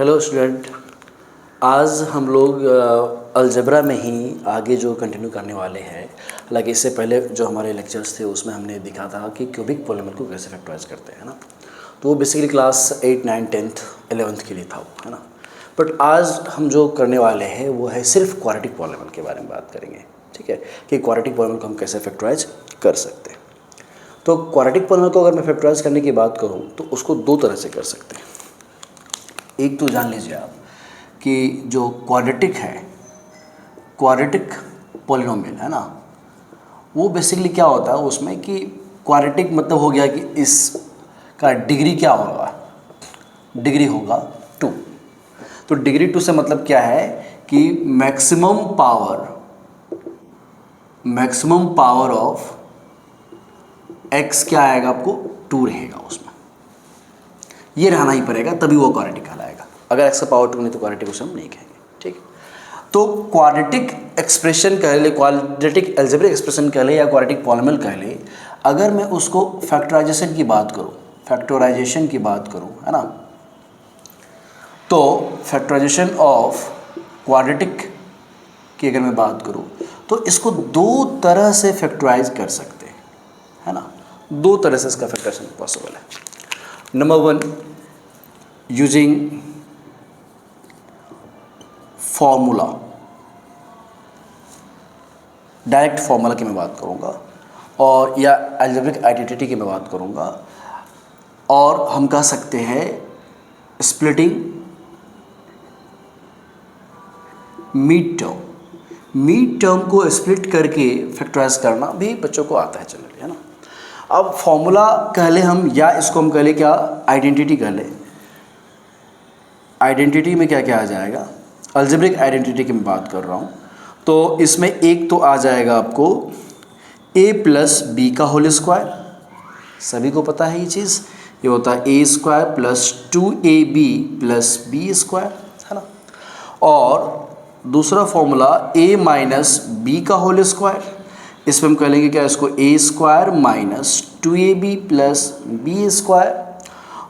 Hello student, आज हम लोग अलजेब्रा में ही आगे जो कंटिन्यू करने वाले हैं। हालांकि इससे पहले जो हमारे लेक्चर्स थे उसमें हमने देखा था कि क्यूबिक पॉलीमर को कैसे फैक्टराइज करते हैं ना। तो वो बेसिकली क्लास 8, 9, 10th, 11th के लिए था वो, है ना। बट आज हम जो करने वाले हैं वो है सिर्फ क्वाड्रेटिक पॉलीमर के बारे में बात करेंगे, ठीक है, कि क्वाड्रेटिक पॉलीमर को हम कैसे फैक्टराइज कर सकते हैं। तो क्वाड्रेटिक पॉलीमर को अगर मैं फैक्टराइज करने की बात करूँ तो उसको दो तरह से कर सकते हैं। एक तो जान लीजिए आप कि जो क्वाड्रेटिक है, क्वाड्रेटिक पॉलिनोमियल है ना, वो बेसिकली क्या होता है उसमें कि क्वाड्रेटिक मतलब हो गया कि इसका डिग्री क्या होगा, डिग्री होगा 2। तो डिग्री 2 से मतलब क्या है कि मैक्सिमम पावर ऑफ x क्या आएगा, आपको 2 रहेगा उसमें। ये रहना ही पड़ेगा तभी वो क्वाड्रेटिक कहलाएगा। अगर x का पावर 2 नहीं तो क्वाड्रेटिक उसे हम नहीं कहेंगे, ठीक है। तो क्वाड्रेटिक एक्सप्रेशन कह ले, क्वाड्रेटिक अलजेब्रिक एक्सप्रेशन कह ले या क्वाड्रेटिक पॉलीनोमियल कह ले, अगर मैं उसको फैक्टराइजेशन की बात करूं, है ना, तो फैक्टराइजेशन ऑफ क्वाड्रेटिक की अगर मैं बात करूं तो इसको दो तरह से फैक्टराइज कर सकते हैं, है ना। दो तरह से इसका फैक्टराइजेशन पॉसिबल है। Number 1, using formula, direct formula की मैं बात करूंगा, और या अलजेब्रिक आइडेंटिटी की मैं बात करूंगा। और हम कह सकते हैं स्प्लिटिंग मीड टर्म को स्प्लिट करके फैक्टराइज करना भी बच्चों को आता है जनरली, है ना। अब फॉर्मूला कह ले हम, या इसको हम कह ले क्या, आइडेंटिटी कह ले। आइडेंटिटी में क्या क्या आ जाएगा, अलजेब्रिक आइडेंटिटी की मैं बात कर रहा हूँ। तो इसमें एक तो आ जाएगा आपको a प्लस बी का होल स्क्वायर, सभी को पता है ये चीज़, ये होता है a square plus 2ab plus b square, है ना। और दूसरा फॉर्मूला a माइनस बी का होल स्क्वायर, इसमें हम कह लेंगे क्या, इसको a square minus 2ab plus b square.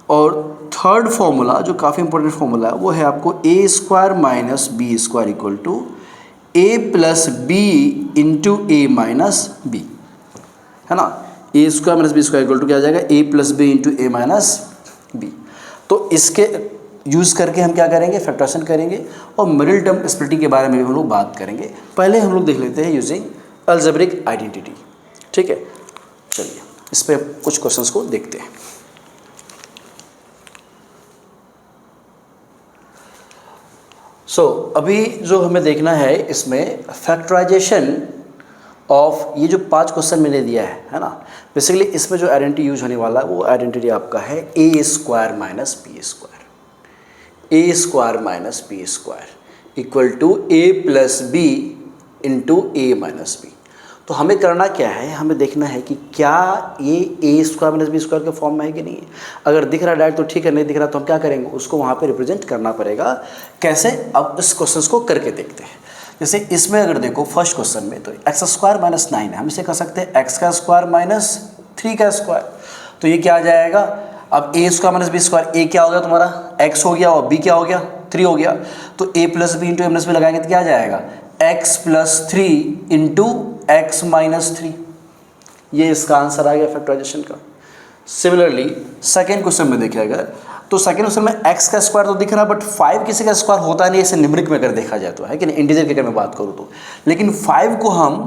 और थर्ड फॉर्मूला जो काफ़ी इंपॉर्टेंट फॉर्मूला है वो है आपको a square minus b square equal to a plus b into a minus b, है ना। a square minus b square equal to क्या आ जाएगा, a plus b into a minus b. तो इसके यूज़ करके हम क्या करेंगे, फैक्टराइजेशन करेंगे, और मिडिल टर्म स्प्लिटिंग के बारे में भी हम लोग बात करेंगे। पहले हम लोग देख लेते हैं यूजिंग अलजेब्रिक आइडेंटिटी, ठीक है। चलिए इस पर कुछ क्वेश्चंस को देखते हैं। अभी जो हमें देखना है इसमें फैक्टराइजेशन ऑफ ये जो 5 क्वेश्चन मैंने दिया है ना, बेसिकली इसमें जो आइडेंटिटी यूज होने वाला है वो आइडेंटिटी आपका है a square minus b square, a square minus b square equal to a plus b into a minus b. तो हमें करना क्या है, हमें देखना है कि क्या ये a square minus b square के फॉर्म में है कि नहीं है। अगर दिख रहा है डायरेक्ट तो ठीक है, नहीं दिख रहा तो हम क्या करेंगे, उसको वहाँ पे रिप्रेजेंट करना पड़ेगा। कैसे, अब इस क्वेश्चन को करके देखते हैं। जैसे इसमें अगर देखो फर्स्ट क्वेश्चन में तो एक्स स्क्वायर माइनस 9 है, हम इसे कह सकते हैं एक्स का स्क्वायर माइनस 3 का स्क्वायर। तो ये क्या आ जाएगा, अब a square minus b square, a क्या हो गया तुम्हारा x हो गया और b क्या हो गया 3 हो गया। तो a plus b into a minus b लगाएंगे तो क्या आ जाएगा, x plus 3 into x minus 3। ये इसका आंसर आ गया फैक्टराइजेशन का। सिमिलरली सेकेंड क्वेश्चन में देखिए अगर, तो सेकेंड क्वेश्चन में x का स्क्वायर तो दिख रहा है, बट 5 किसी का स्क्वायर होता नहीं, इसे न्यूमेरिक में अगर देखा जाए तो, है कि नहीं, इंटीजर की अगर मैं बात करूँ तो। लेकिन 5 को हम,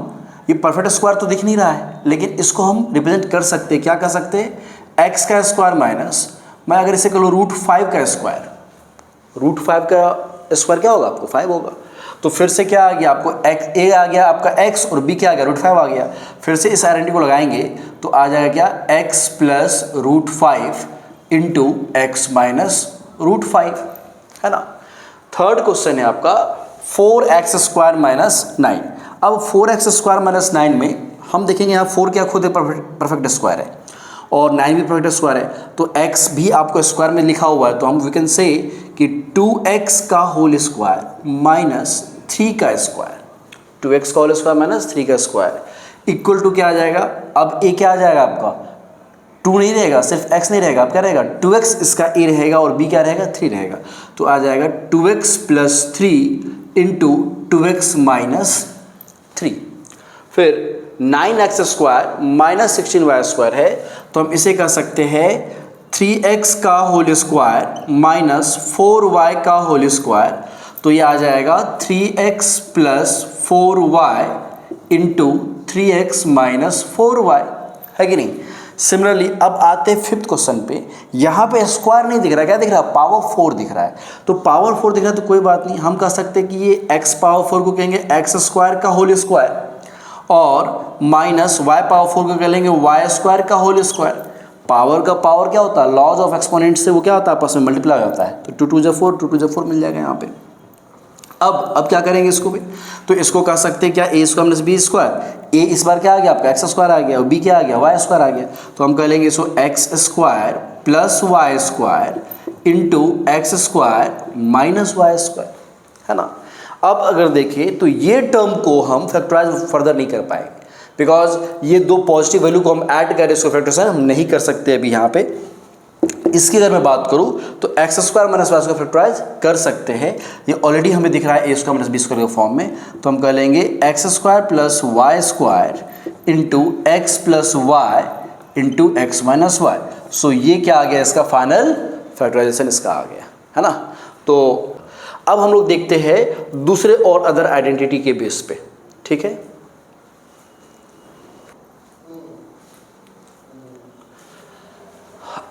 ये परफेक्ट स्क्वायर तो दिख नहीं रहा है, लेकिन इसको हम रिप्रेजेंट कर सकते हैं, क्या कर सकते हैं, x का स्क्वायर माइनस, मैं अगर इसे करूँ √5 का स्क्वायर, √5 का स्क्वायर क्या होगा आपको 5 होगा। तो फिर से क्या आ गया आपको, x a आ गया आपका x और b क्या आ गया √5 आ गया। फिर से इस आइडेंटिटी को लगाएंगे तो आ जाएगा क्या, x plus √5 into x minus √5, है ना। थर्ड क्वेश्चन है आपका 4x स्क्वायर माइनस 9। अब 4x स्क्वायर माइनस 9 में हम देखेंगे यहाँ 4 क्या खुद परफेक्ट स्क्वायर है और 9 भी परफेक्ट स्क्वायर है, तो x भी आपको स्क्वायर में लिखा हुआ है, तो हम वी कैन से कि 2x का होल स्क्वायर माइनस 3 का स्क्वायर, 2x का होल स्क्वायर माइनस 3 का स्क्वायर इक्वल टू क्या आ जाएगा, अब a क्या आ जाएगा आपका 2 नहीं रहेगा, सिर्फ x नहीं रहेगा, अब क्या रहेगा 2x इसका a रहेगा और b क्या रहेगा 3 रहेगा। तो आ जाएगा 2x + 3 इंटू 2x - 3। फिर 9x² - 16y² है, तो हम इसे कर सकते हैं 3x का होल स्क्वायर माइनस 4y का होल स्क्वायर। तो ये आ जाएगा 3x + 4y into 3x - 4y, है कि नहीं। सिमिलरली अब आते हैं 5th क्वेश्चन पे। यहाँ पे स्क्वायर नहीं दिख रहा, क्या दिख रहा है, पावर 4 दिख रहा है। तो पावर 4 दिख रहा है तो कोई बात नहीं, हम कह सकते हैं कि ये x पावर 4 को कहेंगे x² का होल स्क्वायर और माइनस y पावर 4 को कह लेंगे y² का होल स्क्वायर। पावर का पावर क्या होता है, लॉज ऑफ एक्सपोनेंट से वो क्या होता है, आपस में मल्टीप्लाई होता है। तो 2 2 = 4, 2 2 = 4 मिल जाएगा यहाँ पे। अब क्या करेंगे इसको भी, तो इसको कह सकते हैं क्या a² - b²। a इस बार क्या आ गया आपका x² आ गया और b क्या आ गया y² आ गया। तो हम कह लेंगे इसको x² + y² into x² - y², है ना। अब अगर देखें तो ये टर्म को हम फैक्टराइज फर्दर नहीं कर पाएंगे, बिकॉज ये दो पॉजिटिव वैल्यू को हम ऐड करें इसको फैक्टराइज हम नहीं कर सकते अभी यहाँ पे। इसकी अगर मैं बात करूँ तो x² - y² फैक्टराइज कर सकते हैं, ये ऑलरेडी हमें दिख रहा है a² - b² के फॉर्म में। तो हम कह लेंगे x² + y² into x + y into x - y। सो ये क्या आ गया, इसका फाइनल फैक्टराइजेशन इसका आ गया, है ना। तो अब हम लोग देखते हैं दूसरे और अदर आइडेंटिटी के बेस पे, ठीक है।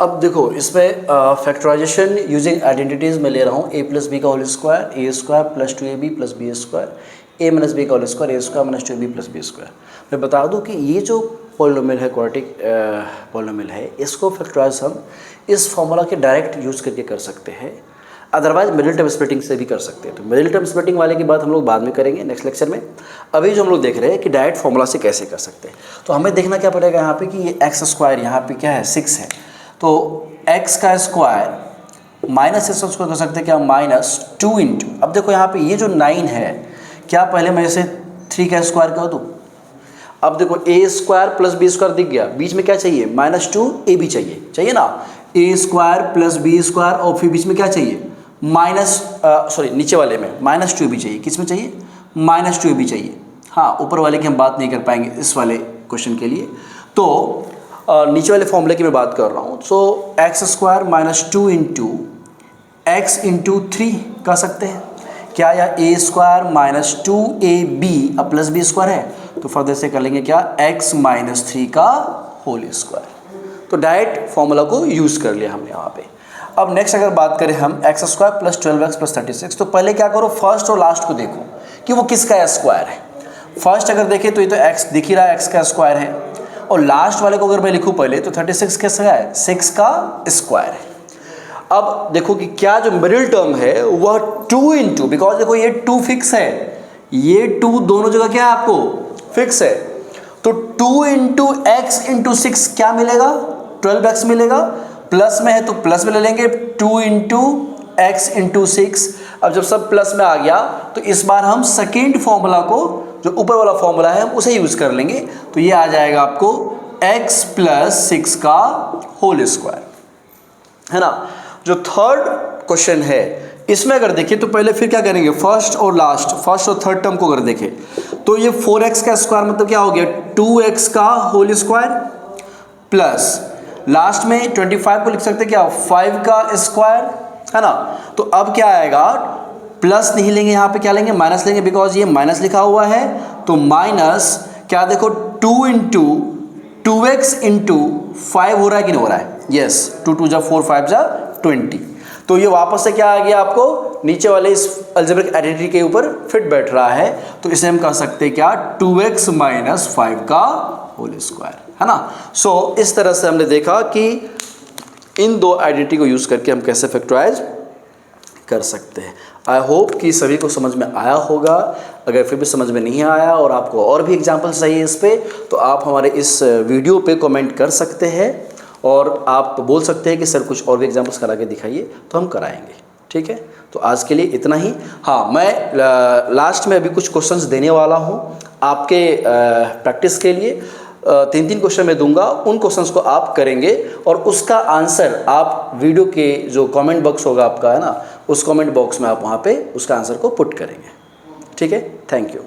अब देखो इसमें फैक्टराइजेशन यूजिंग आइडेंटिटीज में ले रहा हूँ a + b का whole square a² + 2ab + b² a - b का whole square a² - 2ab + b²। मैं बता दूं कि ये जो पॉलिनोमियल है, क्वाड्रेटिक पॉलिनोमियल है, इसको फैक्टराइज हम इस फॉर्मूला के डायरेक्ट यूज़ करके कर सकते हैं, अदरवाइज मिडिल टर्म स्प्लिटिंग से भी कर सकते हैं। तो मिडिल टर्म स्प्लिटिंग वाले की बात हम लोग बाद में करेंगे नेक्स्ट लेक्चर में। अभी जो हम लोग देख रहे हैं कि डायरेक्ट फॉर्मूला से कैसे कर सकते हैं, तो हमें देखना क्या पड़ेगा यहाँ पे कि ये x² यहाँ पे क्या है 6 है, तो x का स्क्वायर माइनस इसको कर सकते हैं क्या -2 इंटू। अब देखो यहाँ पे ये जो 9 है, क्या पहले मैं इसे 3 का स्क्वायर कर दूँ। अब देखो a² + b² दिख गया, बीच में क्या चाहिए -2 ab चाहिए ना, a² + b² और फिर बीच में क्या चाहिए नीचे वाले में -2ab चाहिए। किस में चाहिए -2ab चाहिए। हाँ, ऊपर वाले की हम बात नहीं कर पाएंगे इस वाले क्वेश्चन के लिए, तो नीचे वाले फॉर्मूले की मैं बात कर रहा हूँ। सो x² - 2 इंटू x इंटू 3 कर सकते हैं क्या, या a² - 2ab + b² है, तो फर्दर से कर लेंगे क्या x - 3 का होल स्क्वायर। तो डायरेक्ट फॉर्मूला को यूज़ कर लिया हमने यहाँ पे। अब नेक्स्ट अगर बात करें हम x² + 12x + 36, तो पहले क्या करो, फर्स्ट और लास्ट को देखो कि वो किसका स्क्वायर है। फर्स्ट अगर देखें तो ये तो x दिख ही रहा है, x का स्क्वायर है, और लास्ट वाले को अगर मैं लिखूँ पहले तो 36 कैसा है 6 का स्क्वायर है। अब देखो कि क्या जो मिडिल टर्म है वह 2 इंटू, बिकॉज देखो ये 2 फिक्स है, ये 2 दोनों जगह क्या है आपको फिक्स है, तो 2 इंटू एक्स इंटू 6 क्या मिलेगा 12x मिलेगा, प्लस में है तो प्लस में ले लेंगे 2 इंटू एक्स इंटू 6। अब जब सब प्लस में आ गया तो इस बार हम सेकेंड फॉर्मूला को, जो ऊपर वाला फॉर्मूला है, हम उसे यूज़ कर लेंगे। तो ये आ जाएगा आपको x + 6 का होल स्क्वायर, है ना। जो थर्ड क्वेश्चन है इसमें अगर देखें तो पहले फिर क्या करेंगे, फर्स्ट और थर्ड टर्म को अगर देखें तो ये 4x का स्क्वायर मतलब क्या हो गया 2x का होल स्क्वायर, प्लस लास्ट में 25 को लिख सकते क्या 5 का स्क्वायर, है ना। तो अब क्या आएगा, प्लस नहीं लेंगे, यहाँ पे क्या लेंगे माइनस लेंगे, बिकॉज ये माइनस लिखा हुआ है। तो माइनस क्या देखो 2 इंटू 2x इंटू 5 हो रहा है कि नहीं हो रहा है, यस 2 2 = 4 5 = 20। तो ये वापस से क्या आ गया आपको नीचे वाले इस अलजेब्रिक आइडेंटिटी के ऊपर फिट बैठ रहा है। तो इसे हम कह सकते हैं क्या 2x - 5 का होल स्क्वायर, है ना। सो इस तरह से हमने देखा कि इन दो आइडेंटिटी को यूज़ करके हम कैसे फैक्टराइज कर सकते हैं। आई होप कि सभी को समझ में आया होगा। अगर फिर भी समझ में नहीं आया और आपको और भी एग्जाम्पल चाहिए इस पे, तो आप हमारे इस वीडियो पे कमेंट कर सकते हैं और आप बोल सकते हैं कि सर कुछ और भी एग्जाम्पल्स करा के दिखाइए, तो हम कराएंगे, ठीक है। तो आज के लिए इतना ही। हाँ, मैं लास्ट में अभी कुछ क्वेश्चंस देने वाला हूँ आपके प्रैक्टिस के लिए। 3 क्वेश्चन मैं दूंगा, उन क्वेश्चंस को आप करेंगे और उसका आंसर आप वीडियो के जो कमेंट बॉक्स होगा आपका, है ना, उस कमेंट बॉक्स में आप वहाँ पे उसका आंसर को पुट करेंगे। ठीक है, थैंक यू।